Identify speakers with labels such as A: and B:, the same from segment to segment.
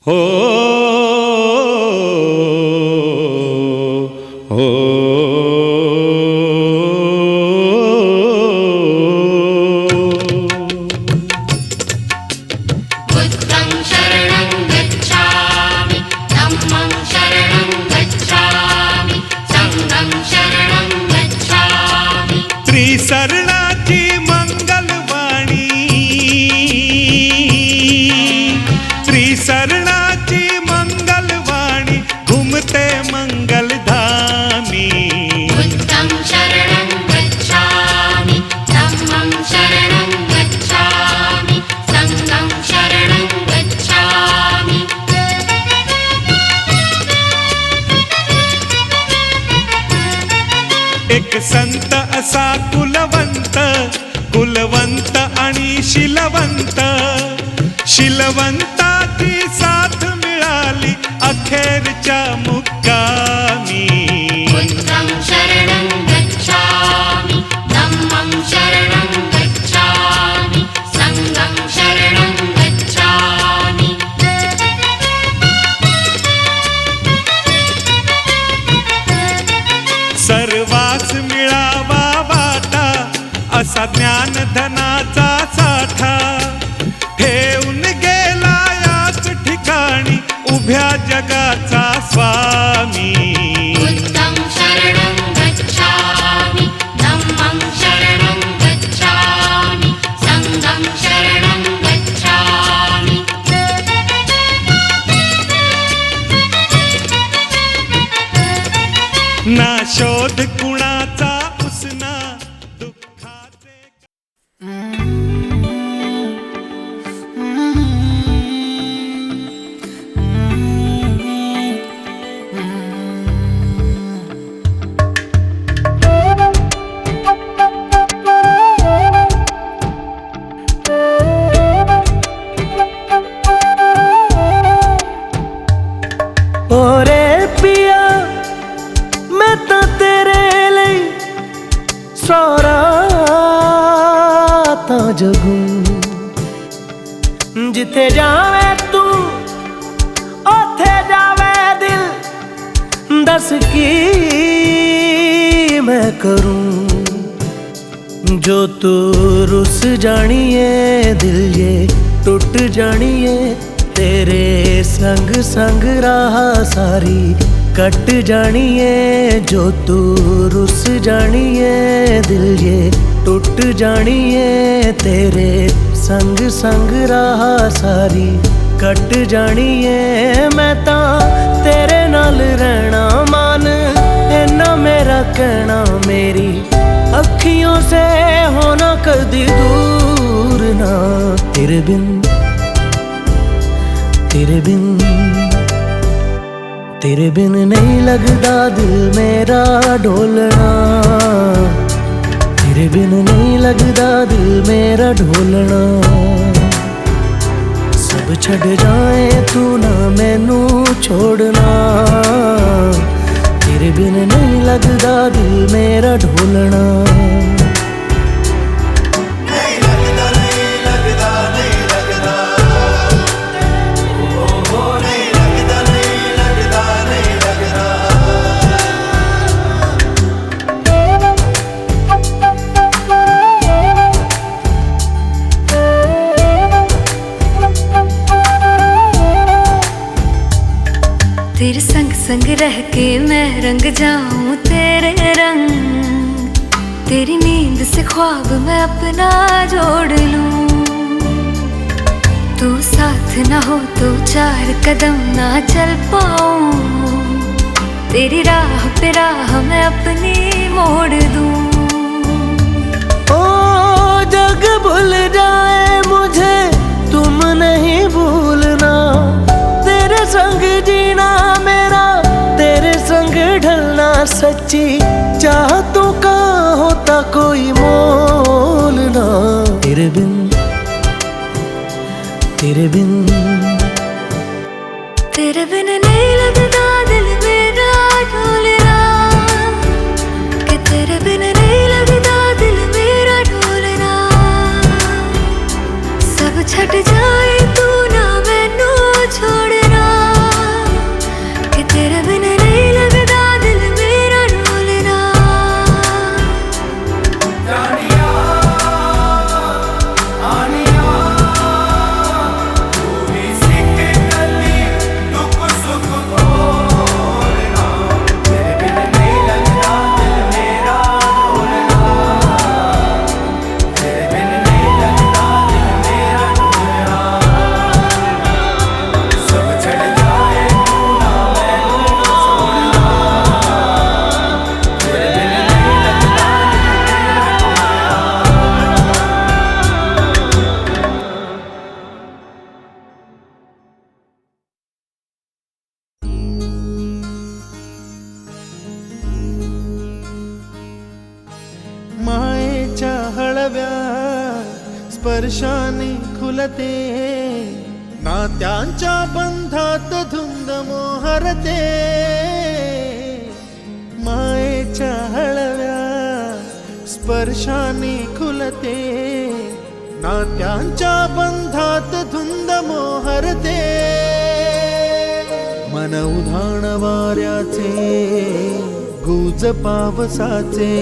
A: हो हो
B: बुद्धं शरणं गच्छामि धम्मं शरणं गच्छामि संघं शरणं गच्छामि।
A: त्रिशरणाची मंगलवाणी, त्रिशरणाची मंगलवाणी घुमते मंगलधामी।
B: बुद्धं शरणं गच्छामि धम्मं शरणं गच्छामि संघं शरणं गच्छामि।
A: एक संत असा कुलवंत, कुलवंत आणि शीलवंत, शीलवंताची साथ मिळाली अखेरच्या मुक्कामी।
B: बुद्धं शरणं गच्छामि धम्मं शरणं गच्छामि संघं शरणं गच्छामि।
A: सर्वास मिळावा वाटा असा ज्ञानधनाचा साठा, ठेवून गेला याच ठिकाणी उभ्या जगाचा स्वामी।
B: बुद्धं शरणं गच्छामि धम्मं शरणं गच्छामि संघं शरणं गच्छामि।
A: ना शोध कुणाचा उसना दुःखाचे।
C: ओरे पिया मैं तो तेरे लिए सौरा ता जगू, जिथे जावे तू ओथे जावे दिल, दस की मैं करूं। जो तू रुस जानिए दिल ये टूट जानिए, तेरे संग संग राह सारी कट जानिए। जो तू रुस जानिए दिल ये टूट जानिए, तेरे संग संग राह सारी कट जानिए। मैं तां तेरे नाल रहना मान इन्ना मेरा कहना, मेरी अखियों से होना कदी दूर ना। तेरे बिन तेरे बिन तेरे बिन नहीं लगदा दिल मेरा ढोलना, तेरे बिन नहीं लगदा दिल मेरा ढोलना। सब छड़ जाए तू ना मैनू छोड़ना, तेरे बिन नहीं लगदा दिल मेरा ढोलना।
D: तेरे संग संग रह के मैं रंग जाऊं तेरे रंग, तेरी नींद से ख्वाब मैं अपना जोड़ लूं। तू साथ ना हो तो चार कदम ना चल पाऊं, तेरी राह पे राह मैं अपनी मोड़ दूं।
C: ओ जग भूल जाए मुझे तुम नहीं भूलना, तेरे संग जीना मेरा तेरे संग ढलना। सच्ची चाहतों का होता कोई मोल ना। तेरे बिन तेरे बिन
D: तेरे बिन नहीं लगदा दिल मेरा ढोलना, कि तेरे बिन नहीं लगदा दिल मेरा ढोलना। सब छट जाए तू ना मैनू छोड़ना,
C: स्पर्शाने खुलते, नात्यांच्या बंधात धुंद मोहरते. मायेच्या हळव्या स्पर्शाने खुलते, नात्यांच्या बंधात धुंद मोहरते. मन उधाण वाऱ्याचे, गुज पावसाचे,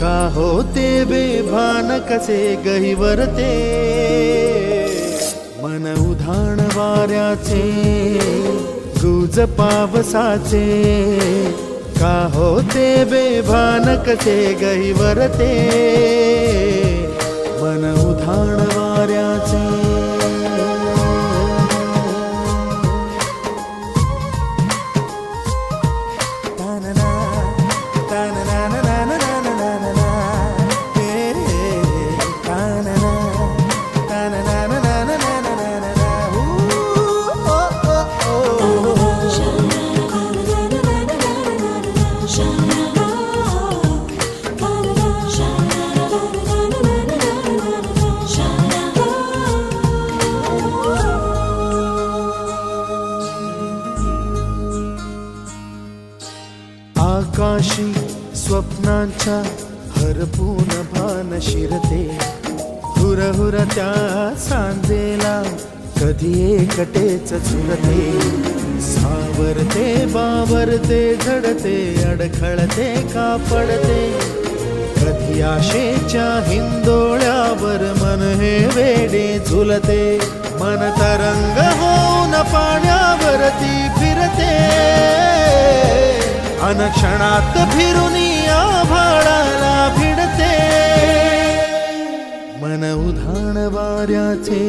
C: का होते बेभान कसे गहिवरते. मन उधाण वाऱ्याचे, गुज पावसाचे, का होते बेभान कसे गहिवरते. मन उधाण वाऱ्याचे. आकाशी स्वप्नांच्या हरपून भान शिरते, हुरहुर त्या सांजेला कधी एकटेच झुलते. सावरते बावरते झडते, अडखळते का पडते. कधी आशेच्या हिंदोळ्यावर मन हे वेडे झुलते. मन तरंग होऊन पाण्यावरती फिरते, अनक्षणात फिरुनी आभाळाला भिडते. मन उधाण वाऱ्याचे,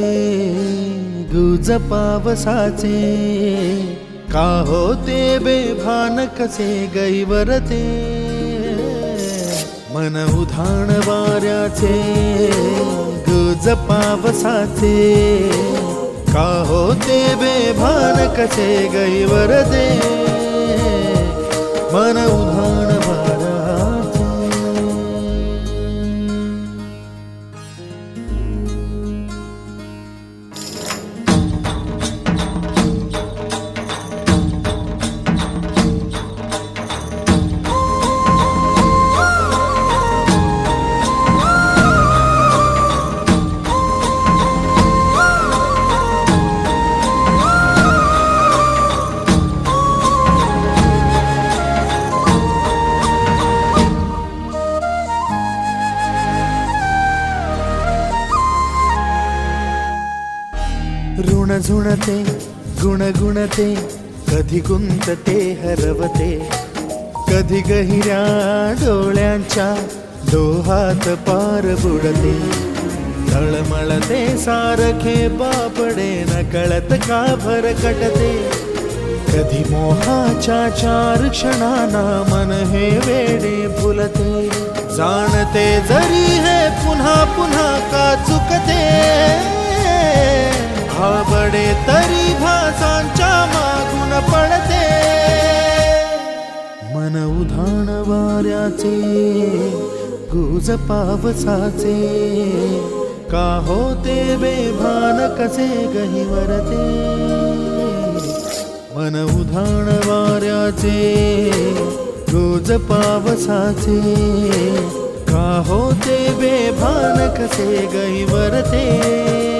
C: गुज पावसाचे, का होते बेभान कसे गहिवरते. मन उधाण वाऱ्याचे, गुज पावसाचे, का होते बेभान कसे गहिवरते. मन उधाण वाऱ्याचे. ऋण झुणते, गुणगुणते, कधी गुंतते हरवते. कधी गहिऱ्या डोळ्यांच्या डोहात पार बुडते. तळमळते सारखे बापडे, नकळत का भरकटते. कधी मोहाच्या चार क्षणांना मन हे वेडे फुलते. जाणते जरी हे पुन्हा पुन्हा का चुकते. बडे तरी भासांच्या मागून पडते. मन उधाण वाऱ्याचे, गुज पावसाचे, का होते बेभान कसे गहिवरते. मन उधाण वाऱ्याचे, गुज पावसाचे, का होते बेभान कसे गहिवरते.